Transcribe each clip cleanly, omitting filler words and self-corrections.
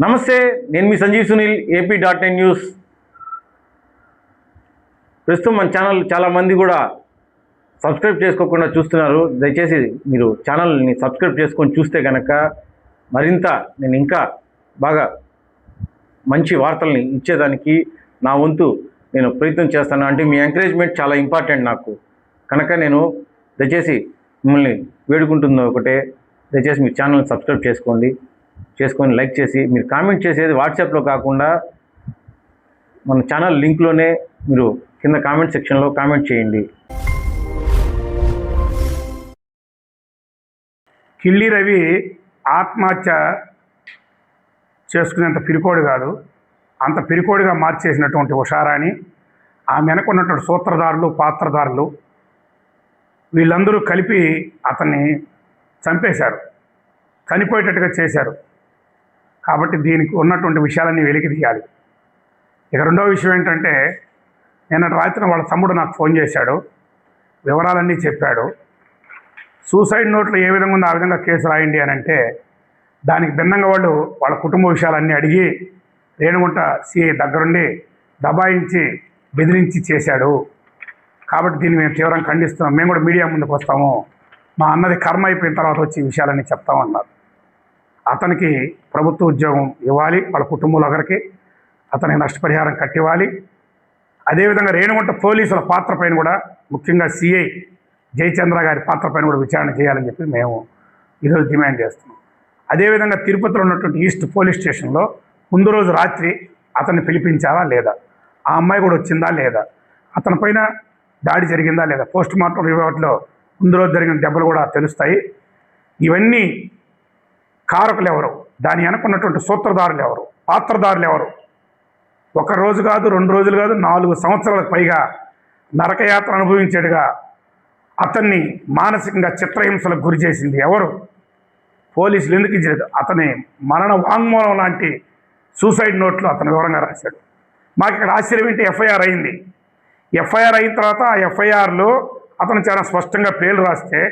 నమస్తే, నేను మీ సంజీవ్ సునీల్, ఏపీ.in న్యూస్. ప్రస్తుతం మన ఛానల్ చాలామంది కూడా సబ్స్క్రైబ్ చేసుకోకుండా చూస్తున్నారు. దయచేసి మీరు ఛానల్ని సబ్స్క్రైబ్ చేసుకొని చూస్తే కనుక మరింత నేను ఇంకా బాగా మంచి వార్తల్ని ఇచ్చేదానికి నా వంతు నేను ప్రయత్నం చేస్తాను. అంటే మీ ఎంకరేజ్మెంట్ చాలా ఇంపార్టెంట్ నాకు. కనుక నేను దయచేసి మిమ్మల్ని వేడుకుంటుంది ఒకటే, దయచేసి మీ ఛానల్ని సబ్స్క్రైబ్ చేసుకొని లైక్ చేసి మీరు కామెంట్ చేసేది వాట్సాప్లో కాకుండా మన ఛానల్ లింక్లోనే మీరు కింద కామెంట్ సెక్షన్లో కామెంట్ చేయండి. కిల్లి రవి ఆత్మహత్య చేసుకునేంత పిరికోడు కాదు, అంత పిరికోడిగా మార్చేసినటువంటి ఉషారాణి, ఆమె వెనకున్నటువంటి సూత్రధారులు, పాత్రధారులు వీళ్ళందరూ కలిపి అతన్ని చంపేశారు, చనిపోయేటట్టుగా చేశారు. కాబట్టి దీనికి ఉన్నటువంటి విషయాలన్నీ వెలికి తీయాలి. ఇక రెండవ విషయం ఏంటంటే, నిన్నటి రాత్రి వాళ్ళ తమ్ముడు నాకు ఫోన్ చేశాడు, వివరాలన్నీ చెప్పాడు. సూసైడ్ నోట్లో ఏ విధంగా ఉందో ఆ విధంగా కేసు రాయండి అని అంటే, దానికి భిన్నంగా వాళ్ళ కుటుంబ విషయాలన్నీ అడిగి రేణుగుంట సిఐ దగ్గరుండి దబాయించి బెదిరించి చేశాడు. కాబట్టి దీన్ని మేము తీవ్రంగా ఖండిస్తున్నాం. మేము కూడా మీడియా ముందుకు వస్తాము, మా అన్నది కర్మ అయిపోయిన తర్వాత వచ్చి ఈ విషయాలన్నీ చెప్తామన్నారు. అతనికి ప్రభుత్వ ఉద్యోగం ఇవ్వాలి, వాళ్ళ కుటుంబంలో ఒకరికి అతనికి నష్టపరిహారం కట్టివ్వాలి. అదేవిధంగా రేణుగుంట పోలీసుల పాత్ర పైన కూడా, ముఖ్యంగా సిఐ జయచంద్ర గారి పాత్ర పైన కూడా విచారణ చేయాలని చెప్పి మేము ఈరోజు డిమాండ్ చేస్తున్నాం. అదేవిధంగా తిరుపతిలో ఉన్నటువంటి ఈస్ట్ పోలీస్ స్టేషన్లో ముందు రోజు రాత్రి అతన్ని పిలిపించారా లేదా, ఆ అమ్మాయి కూడా వచ్చిందా లేదా, అతని పైన దాడి జరిగిందా లేదా, పోస్ట్ మార్టం రిపోర్ట్లో ముందు రోజు జరిగిన దెబ్బలు కూడా తెలుస్తాయి. ఇవన్నీ కారకులు ఎవరు, దాని వెనుకున్నటువంటి సూత్రధారులు ఎవరు, పాత్రధారులు ఎవరు, ఒక రోజు కాదు, 2 రోజులు కాదు, 4 సంవత్సరాలకు పైగా నరకయాత్ర అనుభవించేట్టుగా అతన్ని మానసికంగా చిత్రహింసలకు గురి చేసింది ఎవరు, పోలీసులు ఎందుకు ఇచ్చారు? అతని మరణ వాంగ్మూలం లాంటి సూసైడ్ నోట్లో అతను వివరంగా రాశాడు. మాకు ఇక్కడ ఆశ్చర్యం ఏంటి, ఎఫ్ఐఆర్ అయింది. ఎఫ్ఐఆర్ అయిన తర్వాత ఆ ఎఫ్ఐఆర్లో అతను చాలా స్పష్టంగా పేర్లు రాస్తే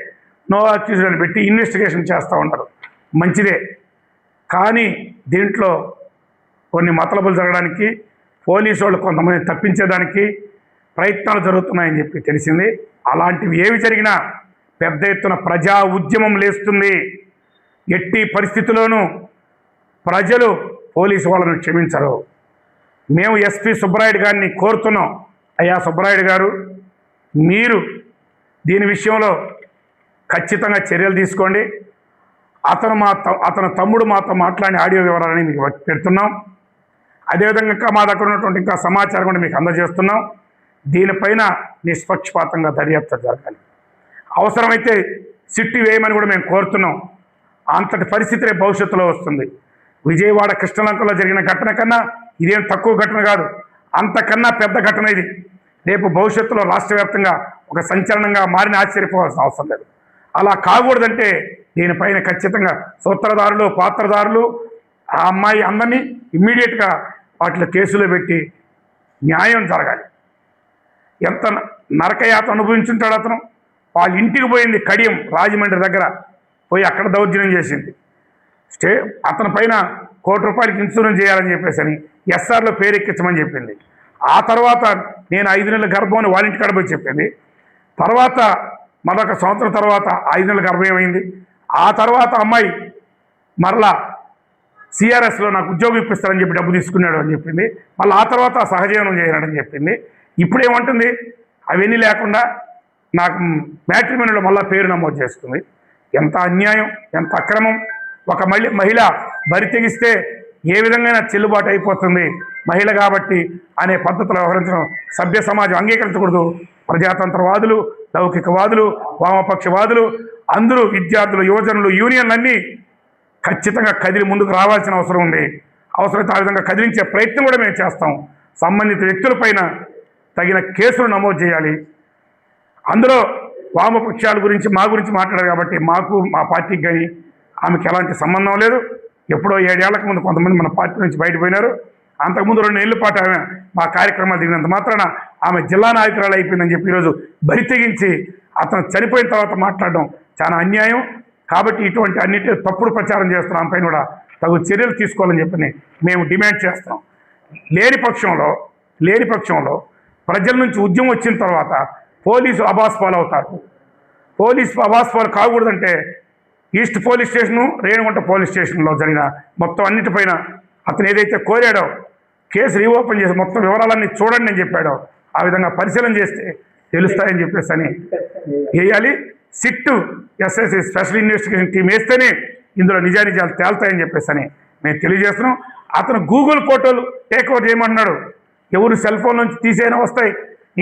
నో అక్యూజ్డ్ అని పెట్టి ఇన్వెస్టిగేషన్ చేస్తూ ఉంటారు, మంచిదే. కానీ దీంట్లో కొన్ని మతలబులు జరగడానికి, పోలీసు వాళ్ళు కొంతమంది తప్పించేదానికి ప్రయత్నాలు జరుగుతున్నాయని చెప్పి తెలిసింది. అలాంటివి ఏవి జరిగినా పెద్ద ఎత్తున ప్రజా ఉద్యమం లేస్తుంది. ఎట్టి పరిస్థితుల్లోనూ ప్రజలు పోలీసు వాళ్ళను క్షమించరు. మేము ఎస్పీ సుబ్బరాయుడు గారిని కోరుతున్నాం, అయ్యా సుబ్బరాయుడు గారు, మీరు దీని విషయంలో ఖచ్చితంగా చర్యలు తీసుకోండి. అతను తమ్ముడు మాతో మాట్లాడిన ఆడియో వివరాలని మీకు పెడుతున్నాం. అదేవిధంగా ఇంకా మా దగ్గర ఉన్నటువంటి ఇంకా సమాచారం కూడా మీకు అందజేస్తున్నాం. దీనిపైన నిష్పక్షపాతంగా దర్యాప్తు జరగాలి. అవసరమైతే సిట్టు వేయమని కూడా మేము కోరుతున్నాం. అంతటి పరిస్థితి రేపు భవిష్యత్తులో వస్తుంది. విజయవాడ కృష్ణలంకలో జరిగిన ఘటన కన్నా ఇదేం తక్కువ ఘటన కాదు, అంతకన్నా పెద్ద ఘటన ఇది. రేపు భవిష్యత్తులో రాష్ట్ర వ్యాప్తంగా ఒక సంచలనంగా మారిన ఆశ్చర్యపోవాల్సిన అవసరం లేదు. అలా కాకూడదంటే దీనిపైన ఖచ్చితంగా సూత్రధారులు, పాత్రధారులు, ఆ అమ్మాయి అందరినీ ఇమ్మీడియట్గా వాటిలో కేసులో పెట్టి న్యాయం జరగాలి. ఎంత నరకయాత్ర అనుభవించుంటాడు అతను. వాళ్ళ ఇంటికి పోయింది కడియం, రాజమండ్రి దగ్గర పోయి అక్కడ దౌర్జన్యం చేసింది. అతని పైన ₹1 కోటి ఇన్సూరెన్స్ చేయాలని చెప్పేసి ఎస్ఆర్లో పేరు ఎక్కించమని చెప్పింది. ఆ తర్వాత నేను 5 నెలల గర్భం అని వాళ్ళ ఇంటికాడ పోయి చెప్పింది. తర్వాత మరొక సంవత్సరం తర్వాత 5 నెలల గర్భం ఏమైంది. ఆ తర్వాత అమ్మాయి మరలా సిఆర్ఎస్లో నాకు ఉద్యోగం ఇప్పిస్తారని చెప్పి డబ్బు తీసుకున్నాడు అని చెప్పింది. మళ్ళీ ఆ తర్వాత సహజీవనం చేయనాడని చెప్పింది. ఇప్పుడు ఏమంటుంది, అవన్నీ లేకుండా నాకు మ్యాట్రిమోనీలో మళ్ళీ పేరు నమోదు చేసుకుంది. ఎంత అన్యాయం, ఎంత అక్రమం. ఒక మహిళ బరి తెగిస్తే ఏ విధంగా చెల్లుబాటు అయిపోతుంది, మహిళ కాబట్టి అనే పద్ధతిలో వ్యవహరించడం సభ్య సమాజం అంగీకరించకూడదు. ప్రజాతంత్రవాదులు, లౌకికవాదులు, వామపక్షవాదులు అందరూ, విద్యార్థులు, యువజనులు, యూనియన్లన్నీ ఖచ్చితంగా కదిలి ముందుకు రావాల్సిన అవసరం ఉంది. అవసరమైతే ఆ విధంగా కదిలించే ప్రయత్నం కూడా మేము చేస్తాం. సంబంధిత వ్యక్తులపైన తగిన కేసులు నమోదు చేయాలి. అందులో వామపక్షాల గురించి మా గురించి మాట్లాడారు కాబట్టి మాకు, మా పార్టీకి కానీ ఆమెకి ఎలాంటి సంబంధం లేదు. ఎప్పుడో 7 ఏళ్లకు ముందు కొంతమంది మన పార్టీ నుంచి బయటపోయినారు. అంతకుముందు 2 ఏళ్ల పాటు ఆమె మా కార్యక్రమాలు దిగినంత మాత్రాన ఆమె జిల్లా నాయకురాలు అయిపోయిందని చెప్పి ఈరోజు బరి తెగించి అతను చనిపోయిన తర్వాత మాట్లాడడం చాలా అన్యాయం. కాబట్టి ఇటువంటి అన్నిటి తప్పుడు ప్రచారం చేస్తున్న ఆమె పైన కూడా తగు చర్యలు తీసుకోవాలని చెప్పని మేము డిమాండ్ చేస్తాం. లేని పక్షంలో ప్రజల నుంచి ఉద్యమం వచ్చిన తర్వాత పోలీసు అబాస్పాలు అవుతారు. పోలీసు అబాస్పాలు కాకూడదంటే east police station, Renigunta police స్టేషన్లో జరిగిన మొత్తం అన్నిటిపైన అతను ఏదైతే కోరాడో కేసు రీఓపెన్ చేసి మొత్తం వివరాలన్నీ చూడండి అని చెప్పాడో ఆ విధంగా పరిశీలన చేస్తే తెలుస్తాయని చెప్పేసి అని వేయాలి. Sit SSC special investigation team వేస్తేనే ఇందులో నిజానిజాలు తేల్తాయని చెప్పేసి అని మేము తెలియజేస్తున్నాం. అతను గూగుల్ ఫోటోలు టేక్ ఓవర్ చేయమన్నాడు. ఎవరు సెల్ ఫోన్ నుంచి తీసేనా వస్తాయి,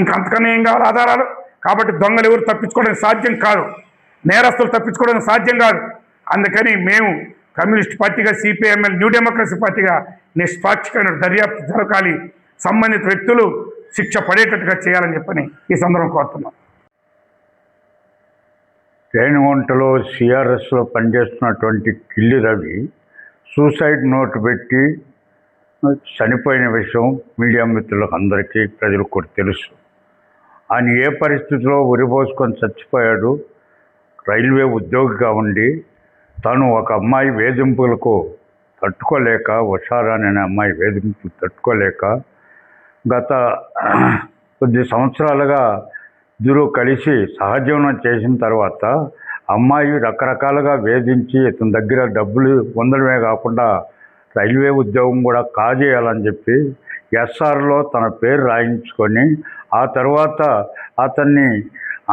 ఇంకా అంతకన్నా ఏం కావాలి ఆధారాలు. కాబట్టి దొంగలు ఎవరు తప్పించుకోవడానికి సాధ్యం కాదు, నేరస్తులు తప్పించుకోవడానికి సాధ్యం కాదు. అందుకని మేము కమ్యూనిస్ట్ పార్టీగా, సిపిఐఎంఎల్ న్యూ డెమోక్రసీ పార్టీగా నిష్పాక్షికమైన దర్యాప్తు జరగాలి, సంబంధిత వ్యక్తులు శిక్ష పడేటట్టుగా చేయాలని చెప్పని ఈ సందర్భం కోరుతున్నాం. రేణిగుంటలో సిఆర్ఎస్లో పనిచేస్తున్నటువంటి కిల్లి రవి సూసైడ్ నోట్ పెట్టి చనిపోయిన విషయం మీడియా మిత్రులకు అందరికీ ప్రజలకు కూడా తెలుసు. ఆయన ఏ పరిస్థితిలో ఉరిపోసుకొని చచ్చిపోయాడు. రైల్వే ఉద్యోగిగా ఉండి తను ఒక అమ్మాయి వేధింపులకు తట్టుకోలేక, ఉషారాణి అనే అమ్మాయి వేధింపులు తట్టుకోలేక గత కొద్ది సంవత్సరాలుగా ఇద్దరు కలిసి సహజీవనం చేసిన తర్వాత అమ్మాయి రకరకాలుగా వేధించి ఇతని దగ్గర డబ్బులు పొందడమే కాకుండా రైల్వే ఉద్యోగం కూడా కాజేయాలని చెప్పి ఎస్ఆర్లో తన పేరు రాయించుకొని ఆ తర్వాత అతన్ని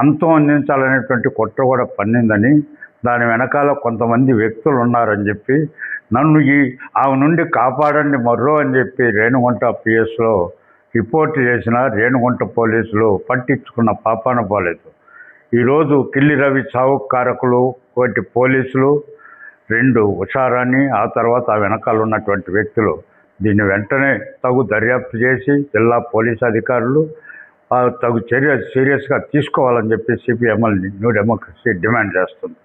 అంతం అందించాలనేటువంటి కుట్ర కూడా పన్నిందని, దాని వెనకాల కొంతమంది వ్యక్తులు ఉన్నారని చెప్పి నన్ను ఆమె నుండి కాపాడండి మర్రో అని చెప్పి రేణిగుంట పిఎస్లో రిపోర్ట్ చేసిన రేణిగుంట పోలీసులు పట్టించుకున్న పాపాన పోలేదు. ఈరోజు కిల్లి రవి చావుకు కారకులు ఒకటి పోలీసులు, 2 ఉషారాణి, ఆ తర్వాత ఆ వెనకాల ఉన్నటువంటి వ్యక్తులు. దీన్ని వెంటనే తగు దర్యాప్తు చేసి జిల్లా పోలీసు అధికారులు తగు చర్య సీరియస్గా తీసుకోవాలని చెప్పి సిపిఎంఎల్ న్యూ డెమోక్రసీ డిమాండ్ చేస్తుంది.